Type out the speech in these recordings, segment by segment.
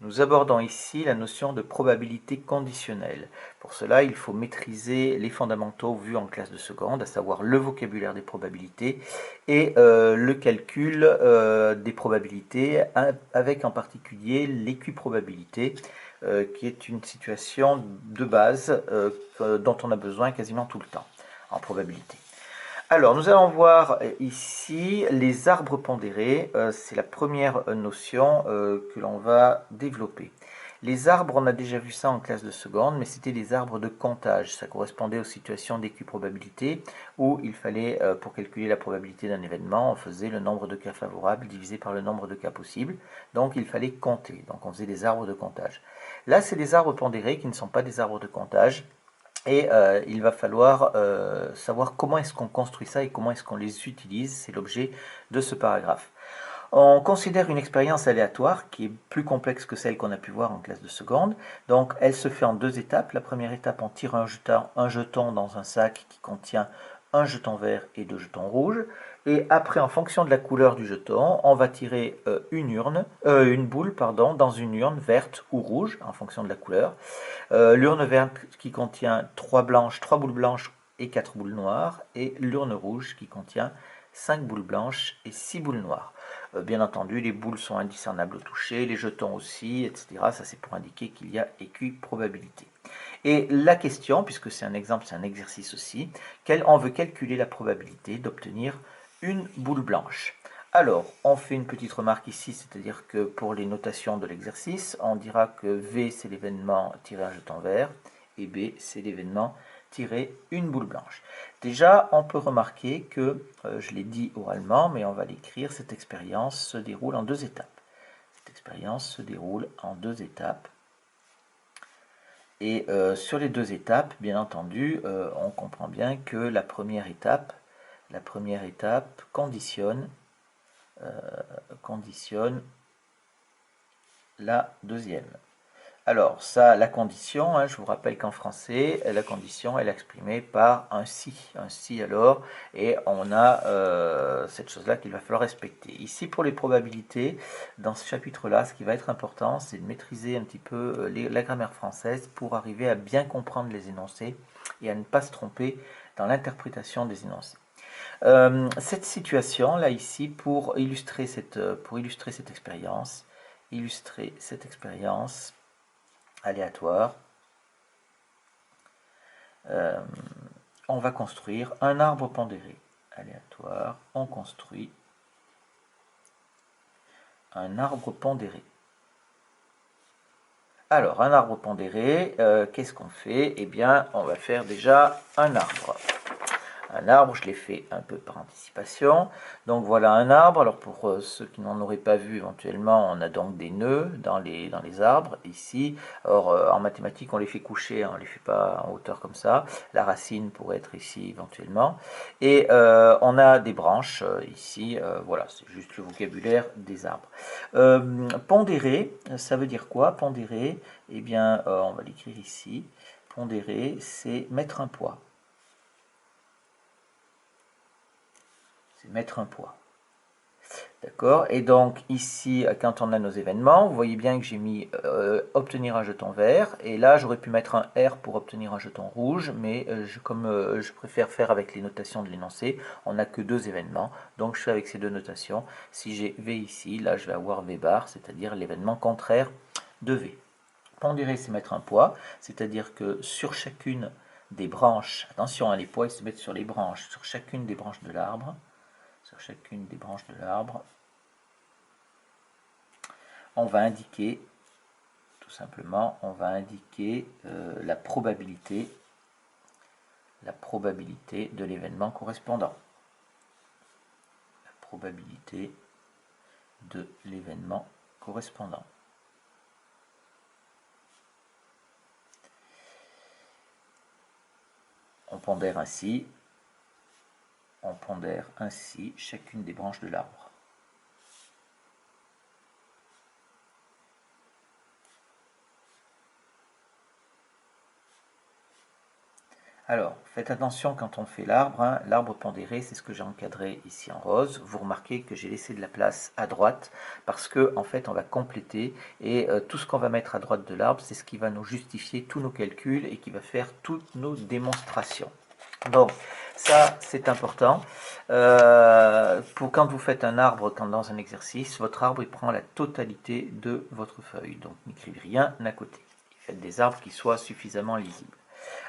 Nous abordons ici la notion de probabilité conditionnelle. Pour cela, il faut maîtriser les fondamentaux vus en classe de seconde, à savoir le vocabulaire des probabilités et le calcul des probabilités, avec en particulier l'équiprobabilité, qui est une situation de base dont on a besoin quasiment tout le temps en probabilité. Alors, nous allons voir ici les arbres pondérés. C'est la première notion que l'on va développer. Les arbres, on a déjà vu ça en classe de seconde, mais c'était des arbres de comptage. Ça correspondait aux situations d'équiprobabilité où il fallait, pour calculer la probabilité d'un événement, on faisait le nombre de cas favorables divisé par le nombre de cas possibles. Donc, il fallait compter. Donc, on faisait des arbres de comptage. Là, c'est des arbres pondérés qui ne sont pas des arbres de comptage. Et il va falloir savoir comment est-ce qu'on construit ça et comment est-ce qu'on les utilise. C'est l'objet de ce paragraphe. On considère une expérience aléatoire qui est plus complexe que celle qu'on a pu voir en classe de seconde. Donc elle se fait en deux étapes. La première étape, on tire un jeton dans un sac qui contient un jeton vert et deux jetons rouges. Et après, en fonction de la couleur du jeton, on va tirer une boule dans une urne verte ou rouge, en fonction de la couleur. L'urne verte qui contient 3 boules blanches et 4 boules noires, et l'urne rouge qui contient 5 boules blanches et 6 boules noires. Bien entendu, les boules sont indiscernables au toucher, les jetons aussi, etc. Ça, c'est pour indiquer qu'il y a équiprobabilité. Et la question, puisque c'est un exemple, c'est un exercice aussi, on veut calculer la probabilité d'obtenir une boule blanche. Alors, on fait une petite remarque ici, c'est-à-dire que pour les notations de l'exercice, on dira que V c'est l'événement tiré un jeton vert, et B c'est l'événement tiré une boule blanche. Déjà, on peut remarquer que, je l'ai dit oralement, mais on va l'écrire, cette expérience se déroule en deux étapes. Cette expérience se déroule en deux étapes. Et sur les deux étapes, bien entendu, on comprend bien que la première étape conditionne la deuxième. Alors, ça, la condition, je vous rappelle qu'en français, la condition, elle est exprimée par un si alors, et on a cette chose-là qu'il va falloir respecter. Ici, pour les probabilités, dans ce chapitre-là, ce qui va être important, c'est de maîtriser un petit peu la grammaire française pour arriver à bien comprendre les énoncés et à ne pas se tromper dans l'interprétation des énoncés. Cette situation, là, ici, pour illustrer cette expérience, aléatoire, on va construire un arbre pondéré. Aléatoire, on construit un arbre pondéré. Alors, un arbre pondéré, qu'est-ce qu'on fait? Eh bien, on va faire déjà un arbre. Un arbre, je l'ai fait un peu par anticipation. Donc voilà un arbre. Alors pour ceux qui n'en auraient pas vu éventuellement, on a donc des nœuds dans les arbres ici. Or en mathématiques, on les fait coucher, on ne les fait pas en hauteur comme ça. La racine pourrait être ici éventuellement. Et on a des branches ici. Voilà, c'est juste le vocabulaire des arbres. Pondéré, ça veut dire quoi? Pondéré, eh bien, on va l'écrire ici. Pondéré, c'est mettre un poids. C'est mettre un poids. D'accord? Et donc ici, quand on a nos événements, vous voyez bien que j'ai mis obtenir un jeton vert, et là j'aurais pu mettre un R pour obtenir un jeton rouge, mais comme je préfère faire avec les notations de l'énoncé, on n'a que deux événements, donc je fais avec ces deux notations. Si j'ai V ici, là je vais avoir V bar, c'est-à-dire l'événement contraire de V. Pondérer, c'est mettre un poids, c'est-à-dire que sur chacune des branches, attention, les poids ils se mettent sur les branches, sur chacune des branches de l'arbre, on va indiquer, tout simplement, la probabilité de l'événement correspondant. La probabilité de l'événement correspondant. On pondère ainsi chacune des branches de l'arbre. Alors, faites attention quand on fait l'arbre, hein. L'arbre pondéré, c'est ce que j'ai encadré ici en rose. Vous remarquez que j'ai laissé de la place à droite parce que en fait, on va compléter et tout ce qu'on va mettre à droite de l'arbre, c'est ce qui va nous justifier tous nos calculs et qui va faire toutes nos démonstrations. Donc, ça, c'est important. Pour quand vous faites un arbre, quand dans un exercice, votre arbre, il prend la totalité de votre feuille. Donc, n'écrivez rien à côté. Faites des arbres qui soient suffisamment lisibles.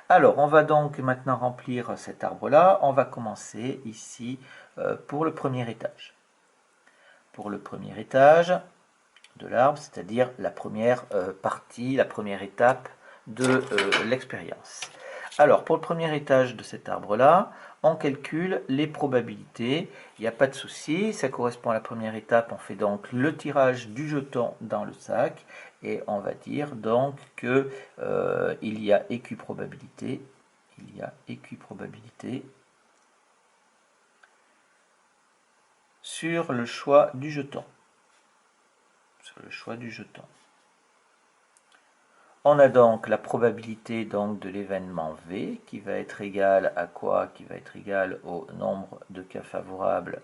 Alors, on va donc maintenant remplir cet arbre-là. On va commencer ici pour le premier étage. Pour le premier étage de l'arbre, c'est-à-dire la première partie, la première étape de l'expérience. Alors, pour le premier étage de cet arbre-là, on calcule les probabilités. Il n'y a pas de souci, ça correspond à la première étape. On fait donc le tirage du jeton dans le sac et on va dire donc que il y a équiprobabilité. Il y a équiprobabilité sur le choix du jeton. Sur le choix du jeton. On a donc la probabilité donc de l'événement V qui va être égale à quoi? Qui va être égale au nombre de cas favorables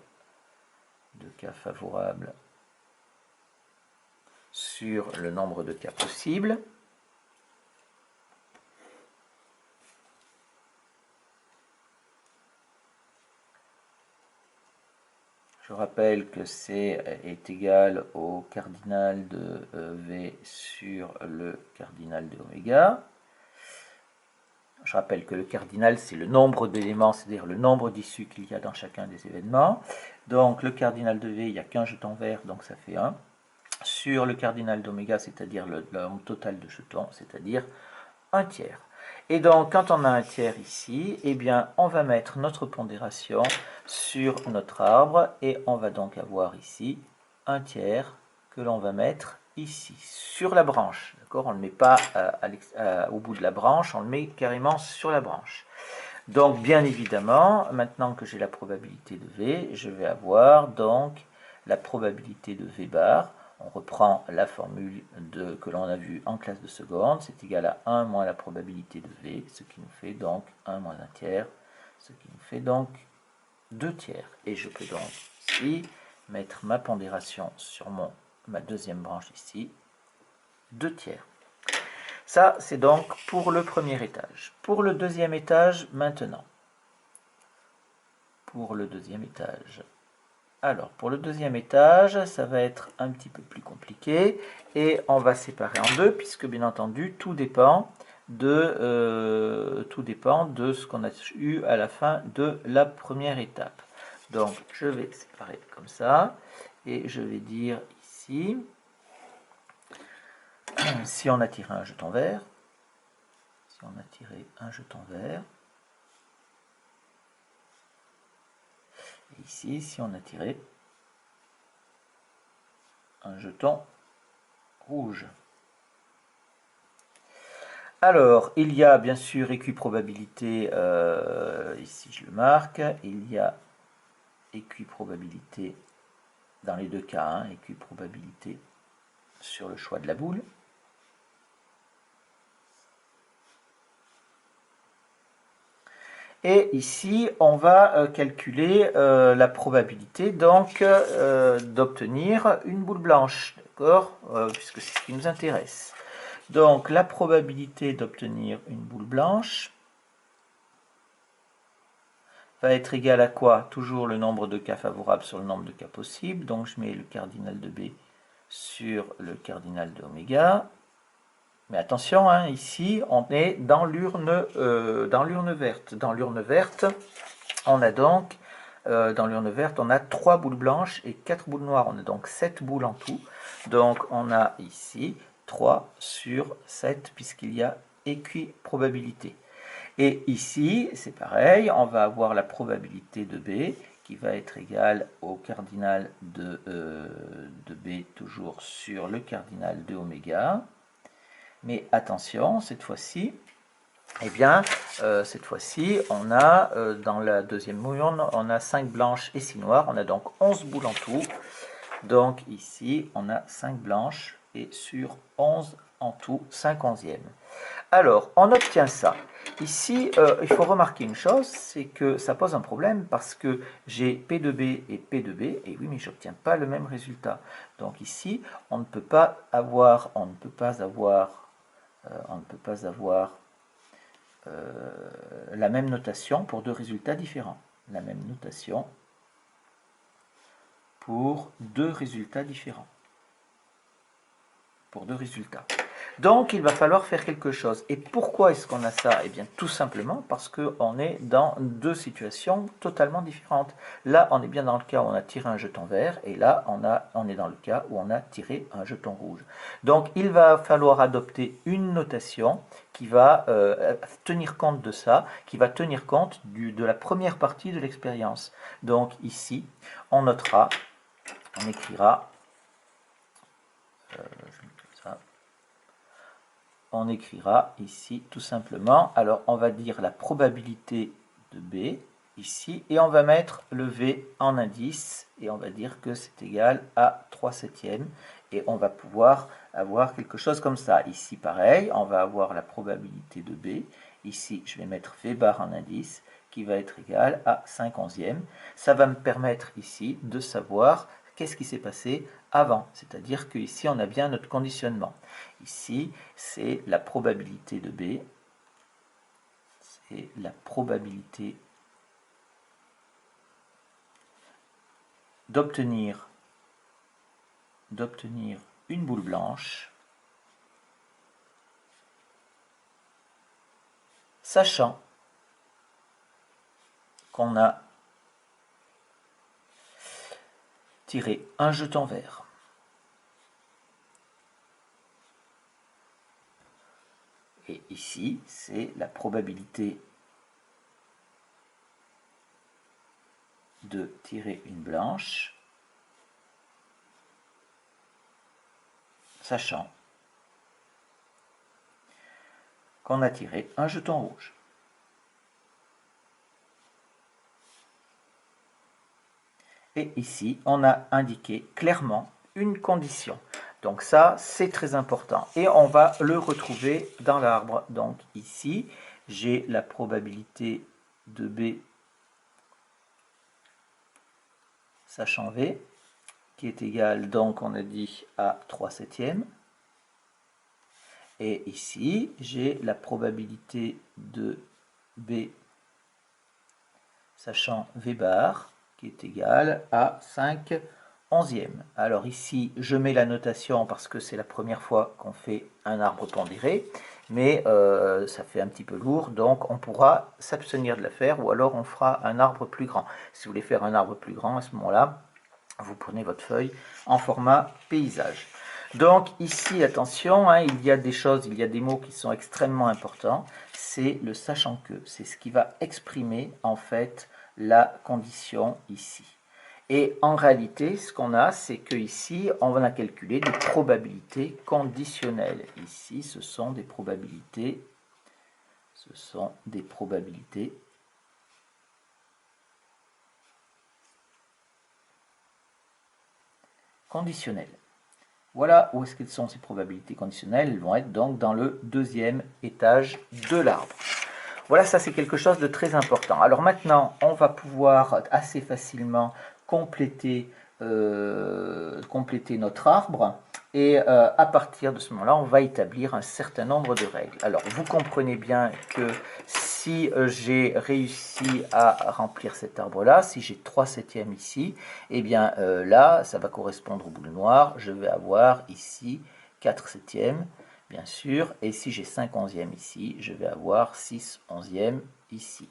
sur le nombre de cas possibles. Je rappelle que C est égal au cardinal de V sur le cardinal de oméga. Je rappelle que le cardinal, c'est le nombre d'éléments, c'est-à-dire le nombre d'issues qu'il y a dans chacun des événements. Donc le cardinal de V, il n'y a qu'un jeton vert, donc ça fait 1. Sur le cardinal d'oméga, c'est-à-dire le nombre total de jetons, c'est-à-dire 1 tiers. Et donc, quand on a 1 tiers ici, eh bien, on va mettre notre pondération sur notre arbre et on va donc avoir ici 1 tiers que l'on va mettre ici, sur la branche. D'accord? On ne le met pas au bout de la branche, on le met carrément sur la branche. Donc, bien évidemment, maintenant que j'ai la probabilité de V, je vais avoir donc la probabilité de V bar. On reprend la formule que l'on a vue en classe de seconde, c'est égal à 1 moins la probabilité de V, ce qui nous fait donc 1 moins 1 tiers, ce qui nous fait donc 2 tiers. Et je peux donc ici mettre ma pondération sur ma deuxième branche ici, 2 tiers. Ça, c'est donc pour le premier étage. Pour le deuxième étage, maintenant. Pour le deuxième étage. Alors, pour le deuxième étage, ça va être un petit peu plus compliqué et on va séparer en deux puisque, bien entendu, tout dépend de ce qu'on a eu à la fin de la première étape. Donc, je vais séparer comme ça et je vais dire ici, si on a tiré un jeton vert, et ici, si on a tiré un jeton rouge. Alors, il y a bien sûr équiprobabilité, ici je le marque, il y a équiprobabilité dans les deux cas, hein, équiprobabilité sur le choix de la boule. Et ici, on va calculer la probabilité donc d'obtenir une boule blanche, d'accord, puisque c'est ce qui nous intéresse. Donc, la probabilité d'obtenir une boule blanche va être égale à quoi? Toujours le nombre de cas favorables sur le nombre de cas possibles. Donc, je mets le cardinal de B sur le cardinal de oméga. Mais attention, hein, ici, on est dans l'urne verte. Dans l'urne verte, on a donc, on a 3 boules blanches et 4 boules noires. On a donc 7 boules en tout. Donc, on a ici 3 sur 7, puisqu'il y a équiprobabilité. Et ici, c'est pareil, on va avoir la probabilité de B, qui va être égale au cardinal de B, toujours sur le cardinal de oméga. Mais attention, cette fois-ci, eh bien, on a, dans la deuxième moulure, on a 5 blanches et 6 noires. On a donc 11 boules en tout. Donc ici, on a 5 blanches et sur 11 en tout, 5 onzièmes. Alors, on obtient ça. Ici, il faut remarquer une chose, c'est que ça pose un problème parce que j'ai P de B et P de B, et oui, mais je n'obtiens pas le même résultat. Donc ici, on ne peut pas avoir la même notation pour deux résultats différents. La même notation pour deux résultats différents. Pour deux résultats. Donc, il va falloir faire quelque chose. Et pourquoi est-ce qu'on a ça? Eh bien, tout simplement parce qu'on est dans deux situations totalement différentes. Là, on est bien dans le cas où on a tiré un jeton vert, et là, on est dans le cas où on a tiré un jeton rouge. Donc, il va falloir adopter une notation qui va tenir compte de ça, qui va tenir compte de la première partie de l'expérience. Donc, ici, on notera, on écrira, on écrira ici tout simplement, alors on va dire la probabilité de B ici, et on va mettre le V en indice, et on va dire que c'est égal à 3/7, et on va pouvoir avoir quelque chose comme ça. Ici pareil, on va avoir la probabilité de B, ici je vais mettre V bar en indice, qui va être égal à 5/11. Ça va me permettre ici de savoir qu'est-ce qui s'est passé avant, c'est-à-dire qu'ici on a bien notre conditionnement. Ici, c'est la probabilité de B, c'est la probabilité d'obtenir une boule blanche, sachant qu'on a tiré un jeton vert. Et ici, c'est la probabilité de tirer une blanche, sachant qu'on a tiré un jeton rouge. Et ici, on a indiqué clairement une condition. Donc ça, c'est très important. Et on va le retrouver dans l'arbre. Donc ici, j'ai la probabilité de B sachant V, qui est égale, donc on a dit, à 3/7. Et ici, j'ai la probabilité de B sachant V bar, qui est égale à 5/11. Alors ici, je mets la notation parce que c'est la première fois qu'on fait un arbre pondéré, mais ça fait un petit peu lourd, donc on pourra s'abstenir de la faire, ou alors on fera un arbre plus grand. Si vous voulez faire un arbre plus grand, à ce moment-là, vous prenez votre feuille en format paysage. Donc ici, attention, il y a des choses, il y a des mots qui sont extrêmement importants. C'est le sachant que, c'est ce qui va exprimer en fait la condition ici. Et en réalité, ce qu'on a, c'est que ici, on va calculer des probabilités conditionnelles. Ici, ce sont des probabilités conditionnelles. Voilà où est-ce qu'elles sont ces probabilités conditionnelles. Elles vont être donc dans le deuxième étage de l'arbre. Voilà, ça c'est quelque chose de très important. Alors maintenant, on va pouvoir assez facilement compléter notre arbre. Et à partir de ce moment-là, on va établir un certain nombre de règles. Alors, vous comprenez bien que si j'ai réussi à remplir cet arbre-là, si j'ai 3/7 ici, eh bien là, ça va correspondre aux boules noires. Je vais avoir ici 4/7, bien sûr. Et si j'ai 5/11 ici, je vais avoir 6/11 ici.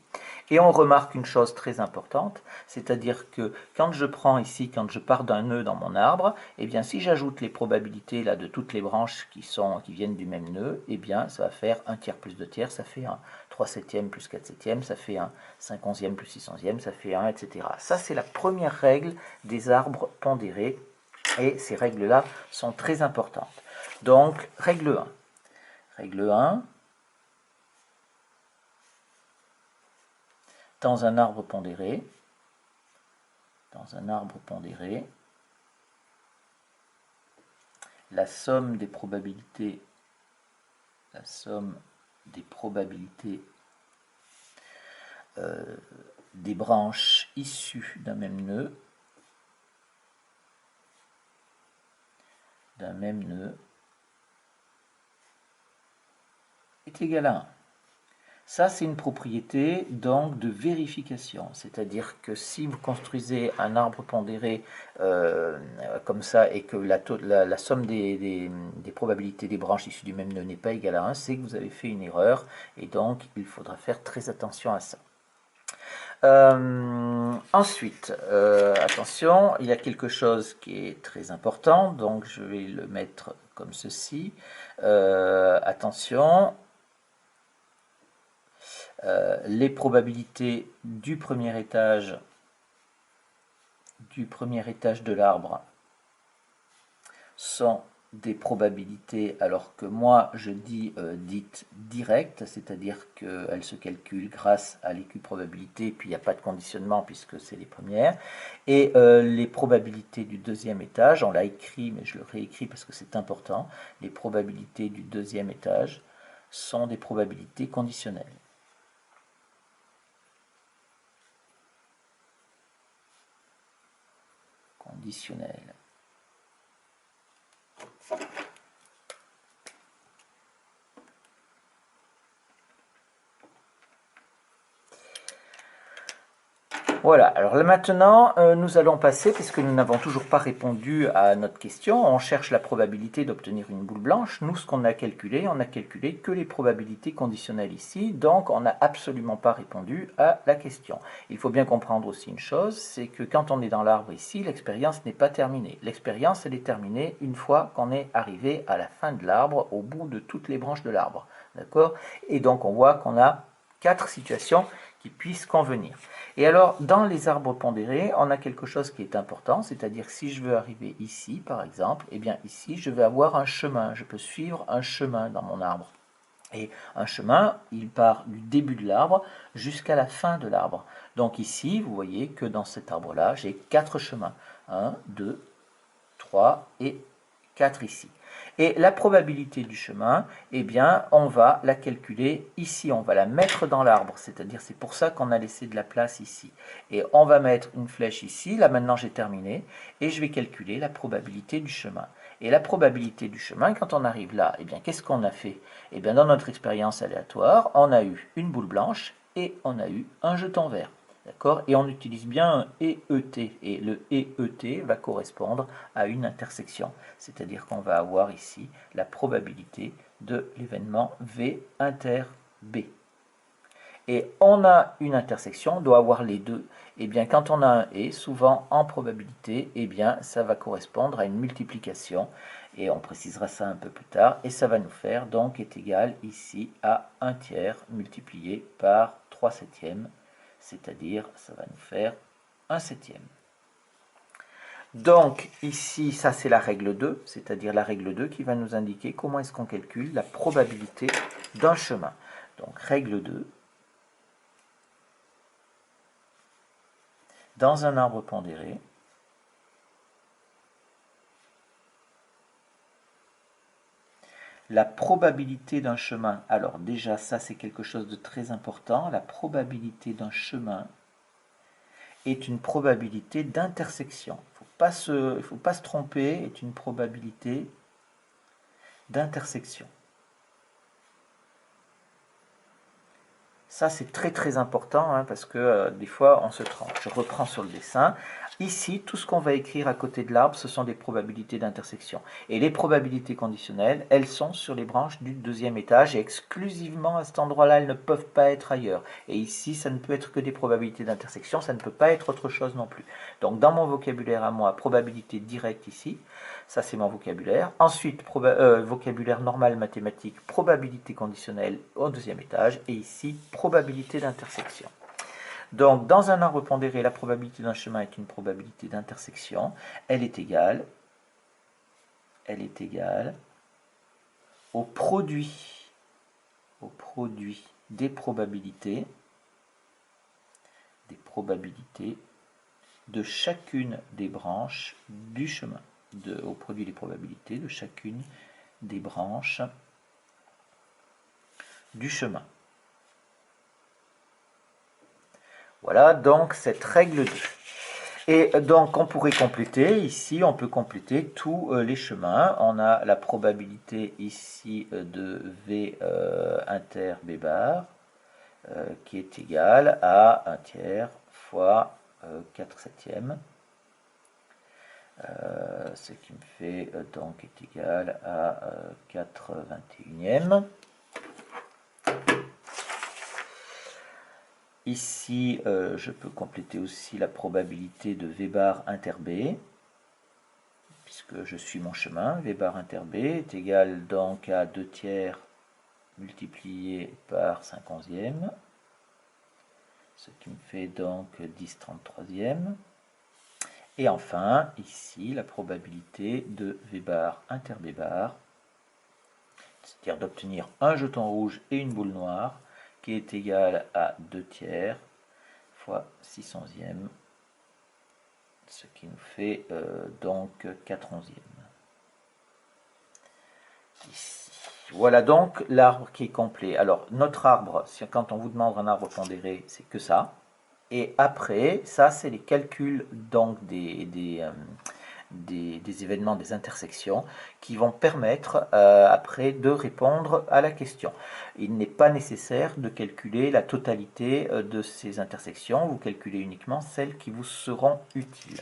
Et on remarque une chose très importante, c'est-à-dire que quand je prends ici, quand je pars d'un nœud dans mon arbre, eh bien si j'ajoute les probabilités là de toutes les branches qui viennent du même nœud, eh bien ça va faire 1/3 plus 2/3, ça fait un 3/7 plus 4/7, ça fait un 5/11 plus 6/11, ça fait un, etc. Ça c'est la première règle des arbres pondérés, et ces règles-là sont très importantes. Donc, règle 1. Règle 1, dans un arbre pondéré, la somme des probabilités des branches issues d'un même nœud, est égal à 1. Ça, c'est une propriété donc de vérification, c'est-à-dire que si vous construisez un arbre pondéré comme ça et que la somme des probabilités des branches issues du même nœud n'est pas égale à 1, c'est que vous avez fait une erreur et donc il faudra faire très attention à ça. Ensuite, attention, il y a quelque chose qui est très important, donc je vais le mettre comme ceci. Attention, les probabilités du premier étage de l'arbre sont des probabilités, alors que moi je dis dites directes, c'est-à-dire qu'elles se calculent grâce à l'équiprobabilité, puis il n'y a pas de conditionnement puisque c'est les premières, et les probabilités du deuxième étage, on l'a écrit mais je le réécris parce que c'est important, les probabilités du deuxième étage sont des probabilités conditionnelles. Voilà, alors là maintenant, nous allons passer, puisque nous n'avons toujours pas répondu à notre question, on cherche la probabilité d'obtenir une boule blanche. Nous, ce qu'on a calculé, on a calculé que les probabilités conditionnelles ici, donc on n'a absolument pas répondu à la question. Il faut bien comprendre aussi une chose, c'est que quand on est dans l'arbre ici, l'expérience n'est pas terminée. L'expérience, elle est terminée une fois qu'on est arrivé à la fin de l'arbre, au bout de toutes les branches de l'arbre. D'accord? Et donc on voit qu'on a 4 situations qui puissent convenir. Et alors, dans les arbres pondérés, on a quelque chose qui est important, c'est-à-dire que si je veux arriver ici, par exemple, eh bien ici, je vais avoir un chemin. Je peux suivre un chemin dans mon arbre. Et un chemin, il part du début de l'arbre jusqu'à la fin de l'arbre. Donc ici, vous voyez que dans cet arbre-là, j'ai 4 chemins. 1, 2, 3 et 4 ici. Et la probabilité du chemin, eh bien, on va la calculer ici, on va la mettre dans l'arbre, c'est-à-dire c'est pour ça qu'on a laissé de la place ici. Et on va mettre une flèche ici, là maintenant j'ai terminé, et je vais calculer la probabilité du chemin. Et la probabilité du chemin, quand on arrive là, eh bien, qu'est-ce qu'on a fait? Eh bien, dans notre expérience aléatoire, on a eu une boule blanche et on a eu un jeton vert. D'accord? Et on utilise bien un EET, et le EET va correspondre à une intersection, c'est-à-dire qu'on va avoir ici la probabilité de l'événement V inter B. Et on a une intersection, on doit avoir les deux. Et bien quand on a un et, souvent en probabilité, et bien ça va correspondre à une multiplication, et on précisera ça un peu plus tard, et ça va nous faire donc est égal ici à 1 tiers multiplié par 3 septièmes, c'est-à-dire ça va nous faire 1 septième. Donc ici, ça c'est la règle 2, c'est-à-dire la règle 2 qui va nous indiquer comment est-ce qu'on calcule la probabilité d'un chemin. Donc règle 2, dans un arbre pondéré, la probabilité d'un chemin, alors déjà ça c'est quelque chose de très important, la probabilité d'un chemin est une probabilité d'intersection. Il ne faut pas se tromper, est une probabilité d'intersection. Ça, c'est très très important hein, parce que des fois, on se trompe. Je reprends sur le dessin. Ici, tout ce qu'on va écrire à côté de l'arbre, ce sont des probabilités d'intersection. Et les probabilités conditionnelles, elles sont sur les branches du deuxième étage et exclusivement à cet endroit-là, elles ne peuvent pas être ailleurs. Et ici, ça ne peut être que des probabilités d'intersection, ça ne peut pas être autre chose non plus. Donc, dans mon vocabulaire à moi, probabilité directe ici, ça c'est mon vocabulaire. Ensuite, vocabulaire normal mathématique, probabilité conditionnelle au deuxième étage. Et ici, probabilité d'intersection. Donc, dans un arbre pondéré, la probabilité d'un chemin est une probabilité d'intersection. Elle est égale au produit des probabilités de chacune des branches du chemin. Au produit des probabilités de chacune des branches du chemin. Voilà donc cette règle 2. Et donc on pourrait compléter, ici on peut compléter tous les chemins. On a la probabilité ici de V inter B bar qui est égale à 1 tiers fois 4 septièmes. Ce qui me fait donc est égal à 4 21e. Ici, je peux compléter aussi la probabilité de V bar inter B, puisque je suis mon chemin. V bar inter B est égal donc à 2 tiers multiplié par 5 onzièmes, ce qui me fait donc 10 33e. Et enfin, ici, la probabilité de V bar inter B bar, c'est-à-dire d'obtenir un jeton rouge et une boule noire, qui est égale à 2 tiers fois 6 onzièmes, ce qui nous fait donc 4 onzièmes. Ici. Voilà donc l'arbre qui est complet. Alors, notre arbre, quand on vous demande un arbre pondéré, c'est que ça. Et après, ça, c'est les calculs donc des événements, des intersections qui vont permettre après de répondre à la question. Il n'est pas nécessaire de calculer la totalité de ces intersections, vous calculez uniquement celles qui vous seront utiles.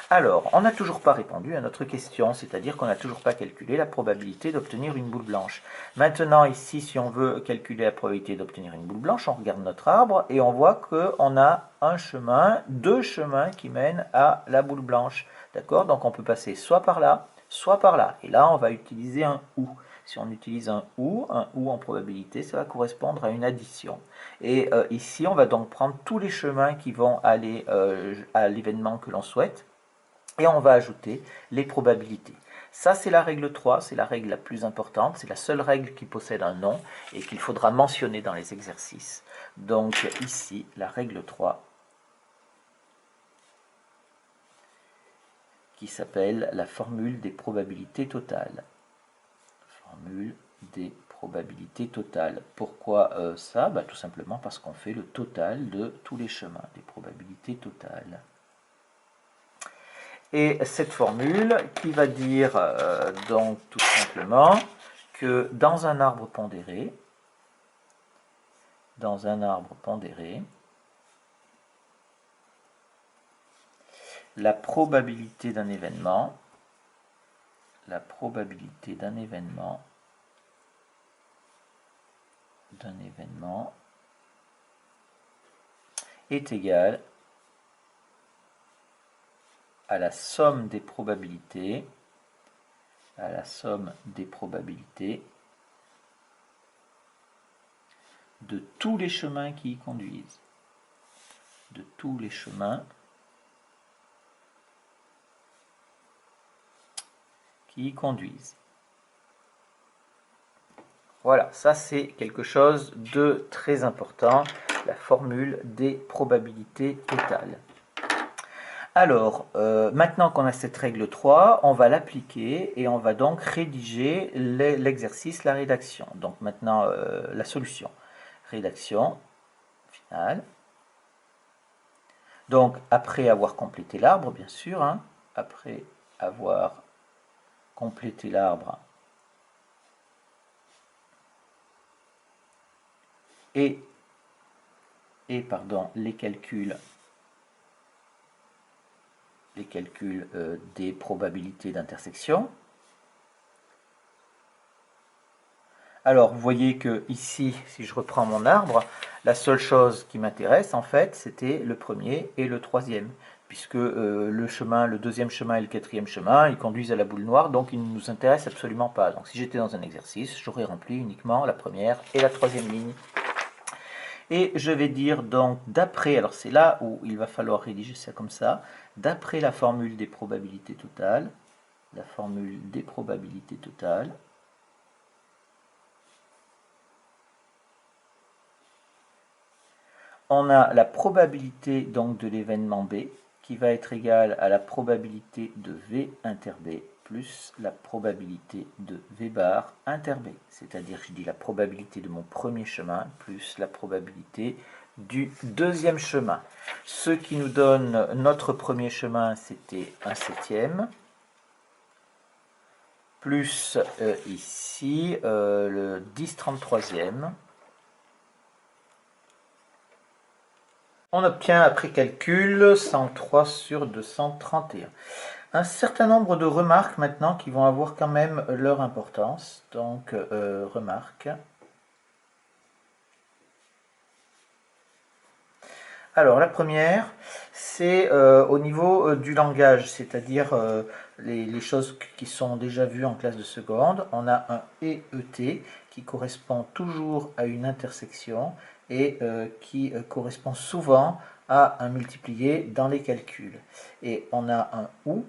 Alors, on n'a toujours pas répondu à notre question, c'est-à-dire qu'on n'a toujours pas calculé la probabilité d'obtenir une boule blanche. Maintenant, ici, si on veut calculer la probabilité d'obtenir une boule blanche, on regarde notre arbre et on voit qu'on a un chemin, deux chemins qui mènent à la boule blanche. D'accord? Donc on peut passer soit par là, soit par là. Et là, on va utiliser un OU. Si on utilise un OU en probabilité, ça va correspondre à une addition. Et ici, on va donc prendre tous les chemins qui vont aller à l'événement que l'on souhaite. Et on va ajouter les probabilités. Ça, c'est la règle 3, c'est la règle la plus importante, c'est la seule règle qui possède un nom et qu'il faudra mentionner dans les exercices. Donc ici, la règle 3, qui s'appelle la formule des probabilités totales. Formule des probabilités totales. Pourquoi ça? Tout simplement parce qu'on fait le total de tous les chemins, des probabilités totales. Et cette formule qui va dire donc tout simplement que dans un arbre pondéré, la probabilité d'un événement est égale à la somme des probabilités de tous les chemins qui y conduisent. Voilà, ça c'est quelque chose de très important, la formule des probabilités totales. Alors, maintenant qu'on a cette règle 3, on va l'appliquer et on va donc rédiger l'exercice, la rédaction. Donc maintenant, la solution. Rédaction finale. Donc, après avoir complété l'arbre, bien sûr, après avoir complété l'arbre et les calculs des probabilités d'intersection. Alors, vous voyez que ici, si je reprends mon arbre, la seule chose qui m'intéresse, en fait, c'était le premier et le troisième, puisque le deuxième chemin et le quatrième chemin, ils conduisent à la boule noire, donc ils ne nous intéressent absolument pas. Donc, si j'étais dans un exercice, j'aurais rempli uniquement la première et la troisième ligne. Et je vais dire donc, d'après, alors c'est là où il va falloir rédiger ça comme ça, d'après la formule des probabilités totales, on a la probabilité donc de l'événement B qui va être égale à la probabilité de V inter B plus la probabilité de V bar inter B. C'est-à-dire, je dis la probabilité de mon premier chemin plus la probabilité du deuxième chemin. Ce qui nous donne notre premier chemin, c'était un septième. Plus ici, le 10/33e. On obtient après calcul 103 sur 231. Un certain nombre de remarques maintenant qui vont avoir quand même leur importance. Donc, remarques. Alors, la première, c'est au niveau du langage, c'est-à-dire les choses qui sont déjà vues en classe de seconde. On a un EET qui correspond toujours à une intersection et qui correspond souvent à un multiplié dans les calculs. Et on a un OU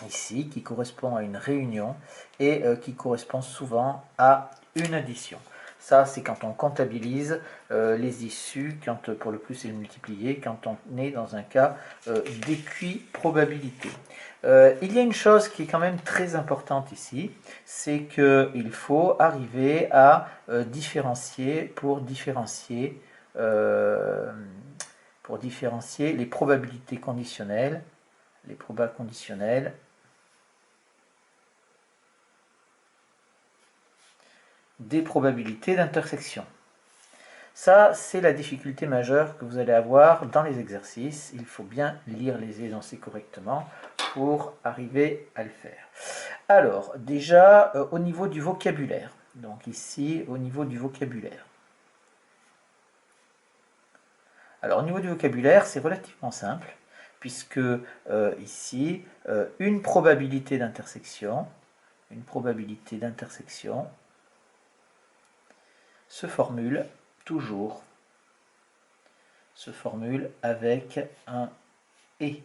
ici qui correspond à une réunion et qui correspond souvent à une addition. Ça, c'est quand on comptabilise les issues, quand pour le plus et le multiplié, quand on est dans un cas d'équiprobabilité. Il y a une chose qui est quand même très importante ici, c'est qu'il faut arriver à différencier pour différencier les probabilités conditionnelles, les probas conditionnelles des probabilités d'intersection. Ça, c'est la difficulté majeure que vous allez avoir dans les exercices. Il faut bien lire les énoncés correctement pour arriver à le faire. Alors, déjà, au niveau du vocabulaire. Donc ici, au niveau du vocabulaire. Alors, au niveau du vocabulaire, c'est relativement simple, puisque ici, une probabilité d'intersection se formule toujours avec un ET,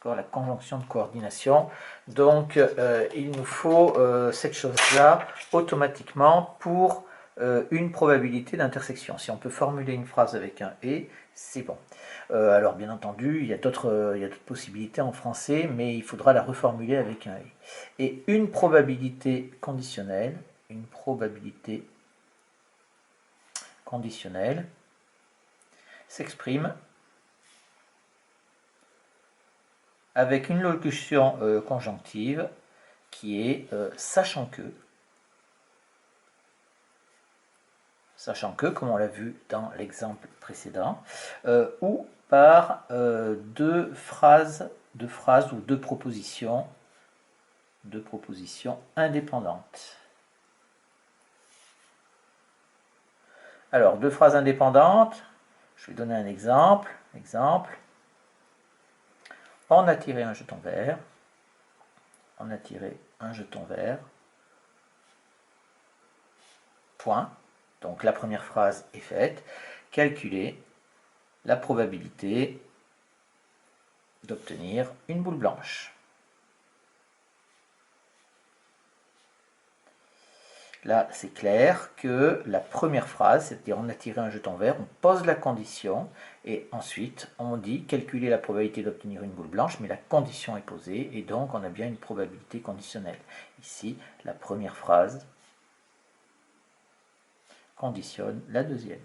la conjonction de coordination. Donc il nous faut cette chose-là automatiquement pour une probabilité d'intersection. Si on peut formuler une phrase avec un et, c'est bon. Alors bien entendu, il y a d'autres possibilités en français, mais il faudra la reformuler avec un et. Et une probabilité conditionnelle, s'exprime avec une locution conjonctive qui est sachant que, comme on l'a vu dans l'exemple précédent, ou par deux phrases ou deux propositions indépendantes. Alors, deux phrases indépendantes, je vais donner un exemple. On a tiré un jeton vert. Point. Donc la première phrase est faite. Calculer la probabilité d'obtenir une boule blanche. Là, c'est clair que la première phrase, c'est-à-dire on a tiré un jeton vert, on pose la condition et ensuite on dit calculer la probabilité d'obtenir une boule blanche, mais la condition est posée et donc on a bien une probabilité conditionnelle. Ici, la première phrase conditionne la deuxième.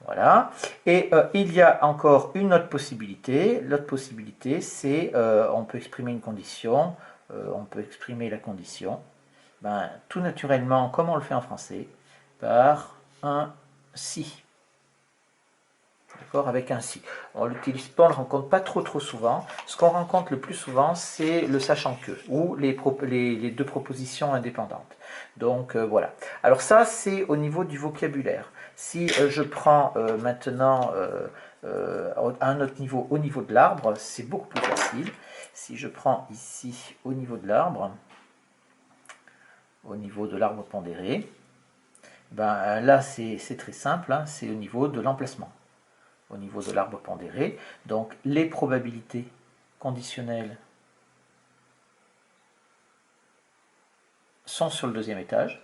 Voilà. Et il y a encore une autre possibilité. L'autre possibilité, c'est on peut exprimer une condition, on peut exprimer la condition, tout naturellement, comme on le fait en français, par un si. D'accord, avec un si. On l'utilise pas, on ne le rencontre pas trop souvent. Ce qu'on rencontre le plus souvent, c'est le sachant que, ou les deux propositions indépendantes. Donc voilà. Alors ça, c'est au niveau du vocabulaire. Si je prends maintenant à un autre niveau, au niveau de l'arbre, c'est beaucoup plus facile. Si je prends ici au niveau de l'arbre pondéré, là c'est très simple, hein, c'est au niveau de l'emplacement. Au niveau de l'arbre pondéré. Donc les probabilités conditionnelles sont sur le deuxième étage.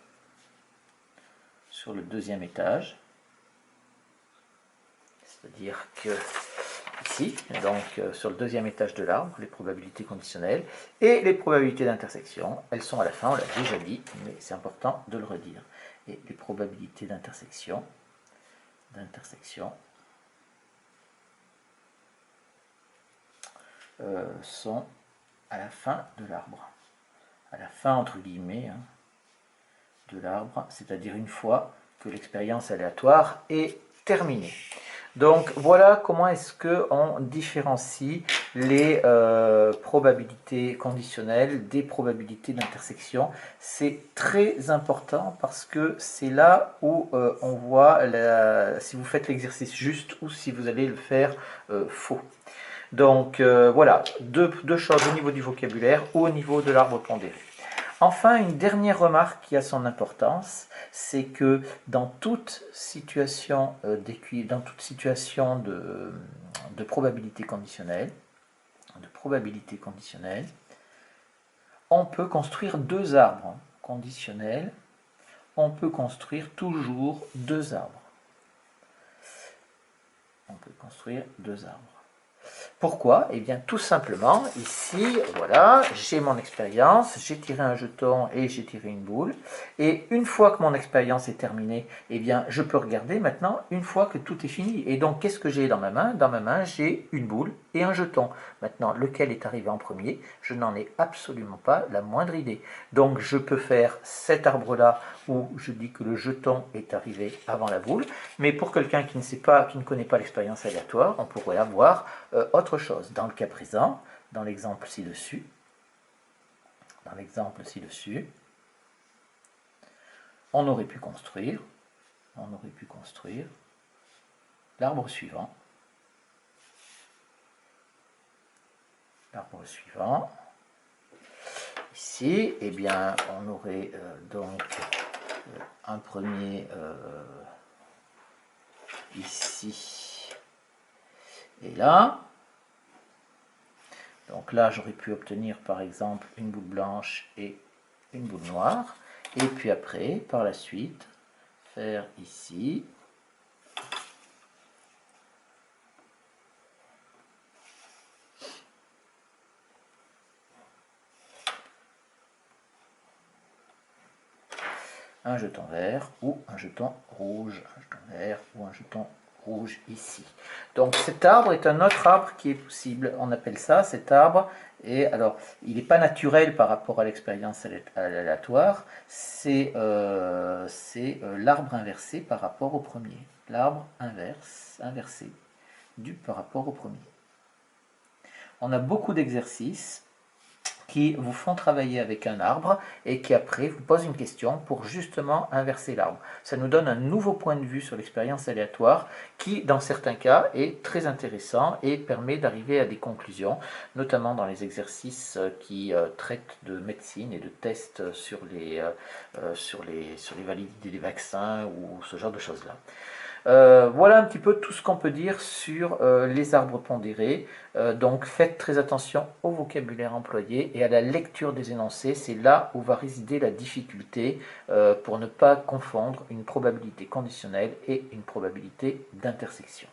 C'est-à-dire que ici, donc sur le deuxième étage de l'arbre, les probabilités conditionnelles, et les probabilités d'intersection, elles sont à la fin, on l'a déjà dit, mais c'est important de le redire. Et les probabilités d'intersection sont à la fin de l'arbre. À la fin, entre guillemets, hein, de l'arbre, c'est-à-dire une fois que l'expérience aléatoire est terminée. Donc voilà comment est-ce qu'on différencie les probabilités conditionnelles des probabilités d'intersection. C'est très important parce que c'est là où on voit si vous faites l'exercice juste ou si vous allez le faire faux. Donc voilà, deux choses au niveau du vocabulaire ou au niveau de l'arbre pondéré. Enfin, une dernière remarque qui a son importance, c'est que dans toute situation, de probabilité conditionnelle, on peut construire deux arbres conditionnels, on peut construire toujours deux arbres. Pourquoi? Eh bien tout simplement, ici, voilà, j'ai mon expérience, j'ai tiré un jeton et j'ai tiré une boule. Et une fois que mon expérience est terminée, eh bien je peux regarder maintenant une fois que tout est fini. Et donc qu'est-ce que j'ai dans ma main? Dans ma main, j'ai une boule et un jeton. Maintenant, lequel est arrivé en premier? Je n'en ai absolument pas la moindre idée. Donc je peux faire cet arbre-là où je dis que le jeton est arrivé avant la boule. Mais pour quelqu'un qui ne connaît pas l'expérience aléatoire, on pourrait avoir autre chose. Dans le cas présent, dans l'exemple ci-dessus, on aurait pu construire l'arbre suivant. Ici, eh bien, on aurait donc un premier ici et là. Donc là, j'aurais pu obtenir par exemple une boule blanche et une boule noire. Et puis après, par la suite, faire ici un jeton vert ou un jeton rouge. Un jeton vert ou un jeton rouge ici. Donc cet arbre est un autre arbre qui est possible. On appelle ça cet arbre. Et alors, il n'est pas naturel par rapport à l'expérience aléatoire. C'est l'arbre inversé par rapport au premier. L'arbre inversé par rapport au premier. On a beaucoup d'exercices qui vous font travailler avec un arbre et qui après vous posent une question pour justement inverser l'arbre. Ça nous donne un nouveau point de vue sur l'expérience aléatoire qui, dans certains cas, est très intéressant et permet d'arriver à des conclusions, notamment dans les exercices qui traitent de médecine et de tests sur les validités des vaccins ou ce genre de choses-là. Voilà un petit peu tout ce qu'on peut dire sur les arbres pondérés. Donc faites très attention au vocabulaire employé et à la lecture des énoncés. C'est là où va résider la difficulté pour ne pas confondre une probabilité conditionnelle et une probabilité d'intersection.